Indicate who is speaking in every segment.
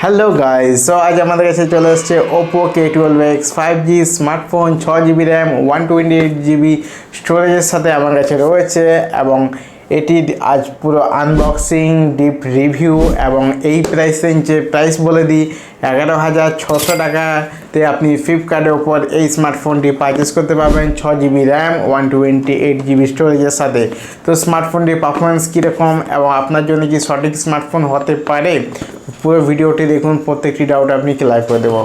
Speaker 1: Hello guys, so আজ আমাদের কাছে চলে এসেছে Oppo K12X 5G smartphone 6GB RAM 128GB স্টোরেজের সাথে আমার কাছে রয়েছে এবং এটি আজ পুরো আনবক্সিং ডিপ রিভিউ এবং এই প্রাইস রেঞ্জে প্রাইস বলে দিই 11,600 টাকাতে আপনি ফ্লিপকার্টের ওপর এই স্মার্টফোনটি পারচেস করতে পারবেন 6GB র্যাম 128GB স্টোরেজের সাথে। তো স্মার্টফোনটির পারফরমেন্স কীরকম এবং আপনার জন্য কি সঠিক স্মার্টফোন হতে পারে, পুরো ভিডিওটি দেখুন, প্রত্যেকটি ডাউট আপনি ক্লিয়ার করে দেবো।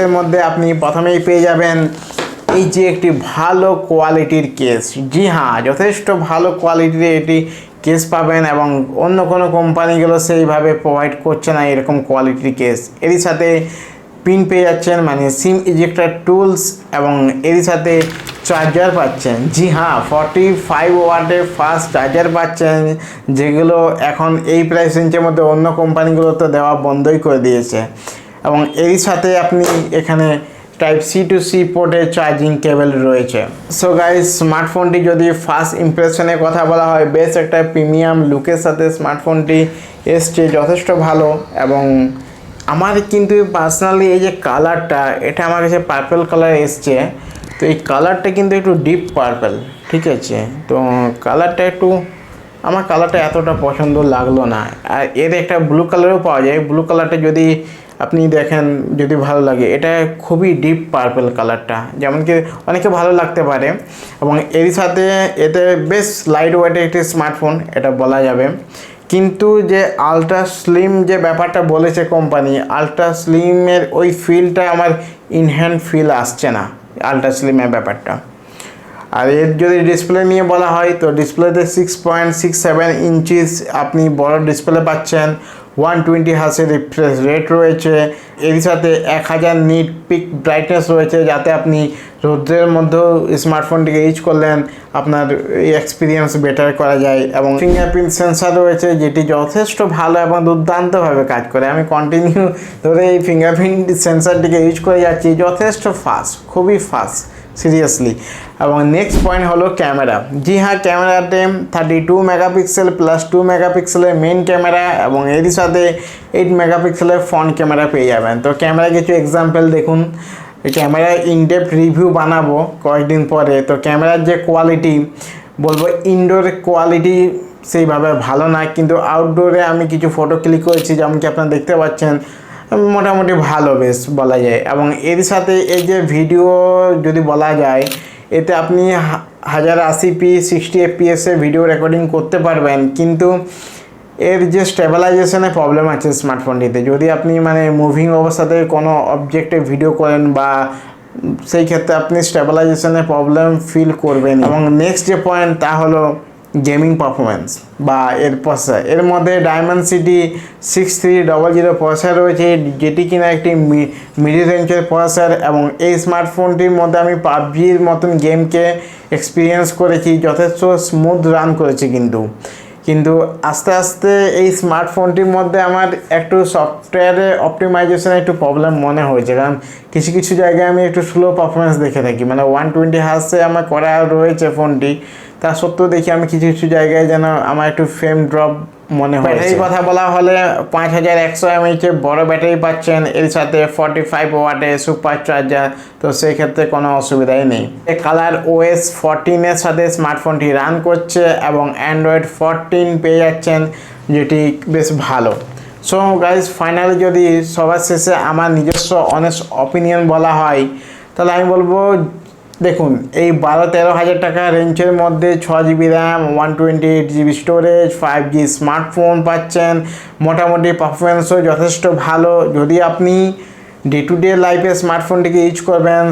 Speaker 1: এর মধ্যে আপনি প্রথমেই পেয়ে যাবেন এই যে একটি ভালো কোয়ালিটির কেস। জি হ্যাঁ, যথেষ্ট ভালো কোয়ালিটির এটি কেস পাবেন এবং অন্য কোনো কোম্পানিগুলো সেইভাবে প্রোভাইড করছে না এরকম কোয়ালিটির কেস। এরই সাথে পিন পেয়ে যাচ্ছেন, মানে সিম ইজেক্টার টুলস, এবং এরই সাথে চার্জার পাচ্ছেন। জি হ্যাঁ, 45 ওয়াটের ফাস্ট চার্জার পাচ্ছেন, যেগুলো এখন এই প্রাইস রেঞ্জের মধ্যে অন্য কোম্পানিগুলো তো দেওয়া বন্ধই করে দিয়েছে। এবং এরই সাথে আপনি এখানে টাইপ সি টু সি পোর্টে চার্জিং কেবল রয়েছে। সো গাইস, স্মার্টফোনটি যদি ফার্স্ট ইমপ্রেশনের কথা বলা হয়, বেশ একটা প্রিমিয়াম লুকের সাথে স্মার্টফোনটি এসছে, যথেষ্ট ভালো। এবং আমার কিন্তু পার্সোনালি এই যে কালারটা, এটা আমার কাছে পার্পল কালার এসছে, তো এই কালারটা কিন্তু একটু ডিপ পার্পল, ঠিক আছে। তো কালারটা একটু আমার কালারটা এতটা পছন্দ লাগলো না। আর এর একটা ব্লু কালারও পাওয়া যায়, ব্লু কালারটা যদি আপনি দেখেন যদি ভালো লাগে, এটা খুবই ডিপ পার্পল কালারটা, যেমন কি অনেকে ভালো লাগতে পারে। এবং এর সাথে এতে বেশ লাইট ওয়েটের একটি স্মার্টফোন এটা বলা যাবে, কিন্তু যে আলট্রা স্লিম যে ব্যাপারটা বলেছে কোম্পানি, আলট্রা স্লিমের ওই ফিলটা আমার ইনহ্যান্ড ফিল আসছে না আলট্রা স্লিমের ব্যাপারটা। আর এর যদি ডিসপ্লে নিয়ে বলা হয়, তো ডিসপ্লেতে 6.67 ইঞ্চিস আপনি বড় ডিসপ্লে পাচ্ছেন, 120 হার্জের রিফ্রেশ রেট রয়েছে, এর সাথে 1000 নিট পিক ব্রাইটনেস রয়েছে, যাতে আপনি রৌদ্রের মধ্যেও স্মার্টফোনটিকে ইউজ করলেন আপনার এই এক্সপিরিয়েন্স বেটার করা যায়। এবং ফিঙ্গারপ্রিন্ট সেন্সার রয়েছে, যেটি যথেষ্ট ভালো এবং দুর্দান্তভাবে কাজ করে। আমি কন্টিনিউ ধরে এই ফিঙ্গারপ্রিন্ট সেন্সারটিকে ইউজ করে যাচ্ছি, যথেষ্ট ফাস্ট, খুবই ফাস্ট সিরিয়াসলি। এবং নেক্সট পয়েন্ট হলো ক্যামেরা। জি হ্যাঁ, ক্যামেরাতে 32 মেগাপিক্সেল প্লাস 2 মেগাপিক্সেলের মেইন ক্যামেরা এবং এরই সাথে 8 মেগাপিক্সেলের ফ্রন্ট ক্যামেরা পেয়ে যাবেন। তো ক্যামেরা কিছু এক্সাম্পল দেখুন, ক্যামেরা ইনডেপথ রিভিউ বানাবো কয়েকদিন পরে। তো ক্যামেরার যে কোয়ালিটি বলবো, ইনডোর কোয়ালিটি সেইভাবে ভালো না, কিন্তু আউটডোরে আমি কিছু ফটো ক্লিক করেছি, যেমন কি আপনারা দেখতে পাচ্ছেন, মোটামুটি ভালো বেশ বলা যায়। এবং এর সাথে এই যে ভিডিও যদি বলা যায়, এতে আপনি 1080p 60 fps ভিডিও রেকর্ডিং করতে পারবেন, কিন্তু এর যে স্টেবিলাইজেশনের প্রবলেম আছে স্মার্টফোনটিতে, যদি আপনি মানে মুভিং অবস্থাতে কোনো অবজেক্টে ভিডিও করেন বা সেই ক্ষেত্রে আপনি স্টেবিলাইজেশনের প্রবলেম ফিল করবেন। এবং নেক্সট যে পয়েন্ট, তা হলো গেমিং পারফরমেন্স বা এর প্রসেসর। এর মধ্যে ডায়মেনসিটি 6300 প্রসেসর রয়েছে, যেটি কিনা একটি মিডিল রেঞ্জের প্রসেসর। এবং এই স্মার্টফোনটির মধ্যে আমি পাবজির মতন গেমকে এক্সপিরিয়েন্স করেছি, যথেষ্ট স্মুথ রান করেছি। কিন্তু আস্তে আস্তে এই স্মার্টফোনটির মধ্যে আমার একটু সফটওয়্যারে অপটিমাইজেশনে একটু প্রবলেম মনে হয়েছে, কারণ কিছু কিছু জায়গায় আমি একটু স্লো পারফরমেন্স দেখে থাকি, মানে 120 হার্জে আমার করা রয়েছে ফোনটি, তা সত্ত্বেও দেখি আমি কিছু কিছু জায়গায় যেন আমার একটু ফ্রেম ড্রপ মনে হয়। ব্যাটারির কথা বলা হলে 5100 mAh বড় ব্যাটারি পাচ্ছেন, এর সাথে 45 ওয়াটের সুপার চার্জার, তো সেই ক্ষেত্রে কোনো অসুবিধাই নেই। কালার OS 14 সাথে স্মার্টফোনটি রান করছে এবং অ্যান্ড্রয়েড 14 পেয়ে যাচ্ছেন, যেটি বেশ ভালো। সো গাইজ, ফাইনালি যদি সবার শেষে আমার নিজস্ব অনেস্ট অপিনিয়ন বলা হয়, তাহলে আমি বলবো, দেখুন, এই 12-13 হাজার টাকা রেঞ্জের মধ্যে 6GB RAM 128GB storage 5G smartphone পাচ্ছেন, মোটামুটি পারফরমেন্সও যথেষ্ট ভালো। যদি আপনি ডে টু ডে লাইফে স্মার্টফোনটিকে ইউজ করবেন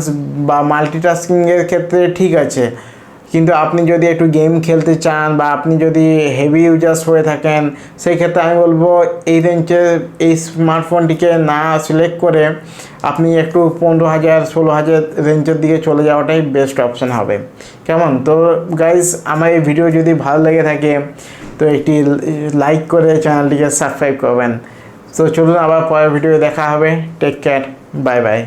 Speaker 1: বা মাল্টিটাস্কিংয়ের ক্ষেত্রে ঠিক আছে, কিন্তু আপনি যদি একটু গেম খেলতে চান বা আপনি যদি হেভি ইউজার্স হয়ে থাকেন, সেই ক্ষেত্রে আমি বলবো এই রেঞ্জের এই স্মার্টফোনটিকে না সিলেক্ট করে আপনি একটু 15,000-16,000 রেঞ্জের দিকে চলে যাওয়াটাই বেস্ট অপশন হবে। কেমন? তো গাইস, আমার এই ভিডিও যদি ভালো লেগে থাকে, তো তো একটি লাইক করে চ্যানেলটিকে সাবস্ক্রাইব করবেন। তো চলুন আবার পরের ভিডিও দেখা হবে। Take care, bye by.